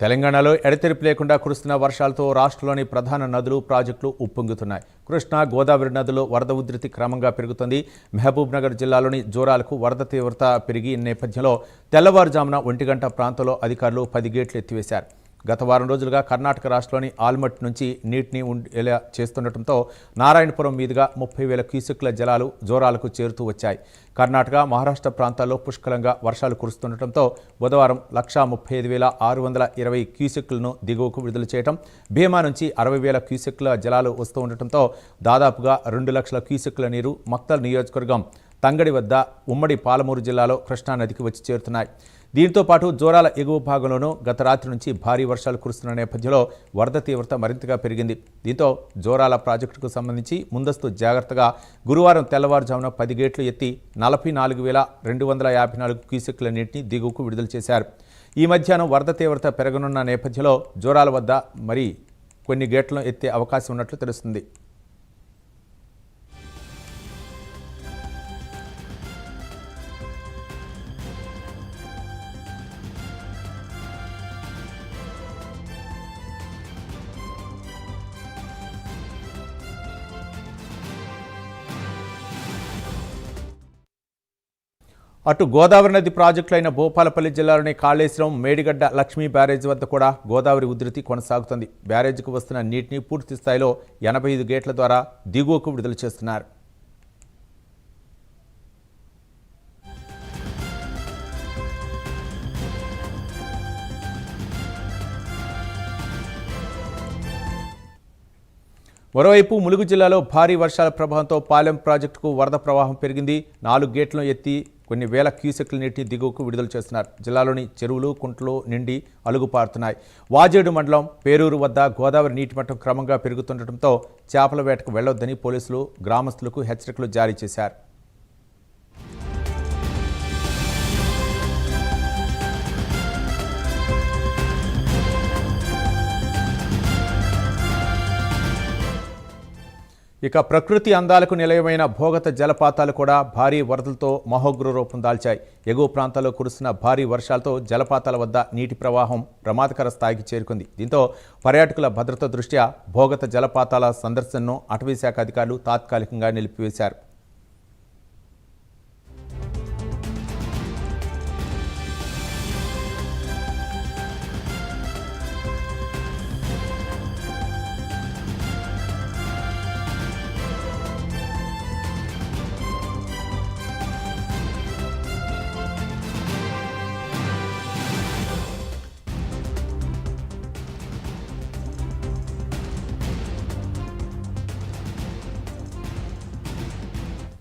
తెలంగాణలో ఎడతెరిపి లేకుండా కురుస్తున్న వర్షాలతో రాష్ట్రంలోని ప్రధాన నదులు ప్రాజెక్టులు ఉప్పొంగుతున్నాయి. కృష్ణా, గోదావరి నదుల్లో వరద ఉధృతి క్రమంగా పెరుగుతుంది. మహబూబ్ నగర్ జిల్లాలోని జోరాలకు వరద తీవ్రత పెరిగి నేపథ్యంలో తెల్లవారుజామున 1 గంట ప్రాంతంలో అధికారులు 10 గేట్లు ఎత్తివేశారు. గత వారం రోజులుగా కర్ణాటక రాష్ట్రంలోని ఆల్మట్ నుంచి నీటిని ఉండేలా చేస్తుండటంతో నారాయణపురం మీదుగా 30,000 క్యూసెక్ల జలాలు జోరాలకు చేరుతూ వచ్చాయి. కర్ణాటక, మహారాష్ట్ర ప్రాంతాల్లో పుష్కలంగా వర్షాలు కురుస్తుండటంతో బుధవారం 135,620 క్యూసెక్లను దిగువకు విడుదల చేయడం, భీమా నుంచి 60,000 క్యూసెక్ల జలాలు వస్తూ ఉండటంతో దాదాపుగా 2 లక్షల క్యూసెక్ల నీరు మక్తల్ నియోజకవర్గం తంగడి వద్ద ఉమ్మడి పాలమూరు జిల్లాలో కృష్ణానదికి వచ్చి చేరుతున్నాయి. దీంతో పాటు జోరాల ఎగువ భాగంలోనూ గత రాత్రి నుంచి భారీ వర్షాలు కురుస్తున్న నేపథ్యంలో వరద తీవ్రత మరింతగా పెరిగింది. దీంతో జోరాల ప్రాజెక్టుకు సంబంధించి ముందస్తు జాగ్రత్తగా గురువారం తెల్లవారుజామున 10 గేట్లు ఎత్తి 44,254 క్యూసెక్ల నీటిని దిగువకు విడుదల చేశారు. ఈ మధ్యాహ్నం వరద తీవ్రత పెరగనున్న నేపథ్యంలో జోరాల వద్ద మరి కొన్ని గేట్లను ఎత్తే అవకాశం ఉన్నట్లు తెలుస్తుంది. అటు గోదావరి నది ప్రాజెక్టులైన భూపాలపల్లి జిల్లాలోని కాళేశ్వరం, మేడిగడ్డ లక్ష్మీ బ్యారేజ్ వద్ద కూడా గోదావరి ఉధృతి కొనసాగుతుంది. బ్యారేజ్కు వస్తున్న నీటిని పూర్తి స్థాయిలో 85 గేట్ల ద్వారా దిగువకు విడుదల చేస్తున్నారు. మరోవైపు ములుగు జిల్లాలో భారీ వర్షాల ప్రభావంతో పాలెం ప్రాజెక్టుకు వరద ప్రవాహం పెరిగింది. 4 గేట్లను ఎత్తి కొన్ని వేల క్యూసెక్ల నీటిని దిగువకు విడుదల చేస్తున్నారు. జిల్లాలోని చెరువులు, కుంటలు నిండి అలుగుపారుతున్నాయి. వాజేడు మండలం పేరూరు వద్ద గోదావరి నీటి మట్టం క్రమంగా పెరుగుతుండటంతో చేపల వేటకు వెళ్లొద్దని పోలీసులు గ్రామస్తులకు హెచ్చరికలు జారీ చేశారు. ఇక ప్రకృతి అందాలకు నిలయమైన భోగత జలపాతాలు కూడా భారీ వరదలతో మహోగ్ర రూపం దాల్చాయి. ఎగువ ప్రాంతాల్లో కురుస్తున్న భారీ వర్షాలతో జలపాతాల వద్ద నీటి ప్రవాహం ప్రమాదకర స్థాయికి చేరుకుంది. దీంతో పర్యాటకుల భద్రత దృష్ట్యా భోగత జలపాతాల సందర్శనను అటవీశాఖ అధికారులు తాత్కాలికంగా నిలిపివేశారు.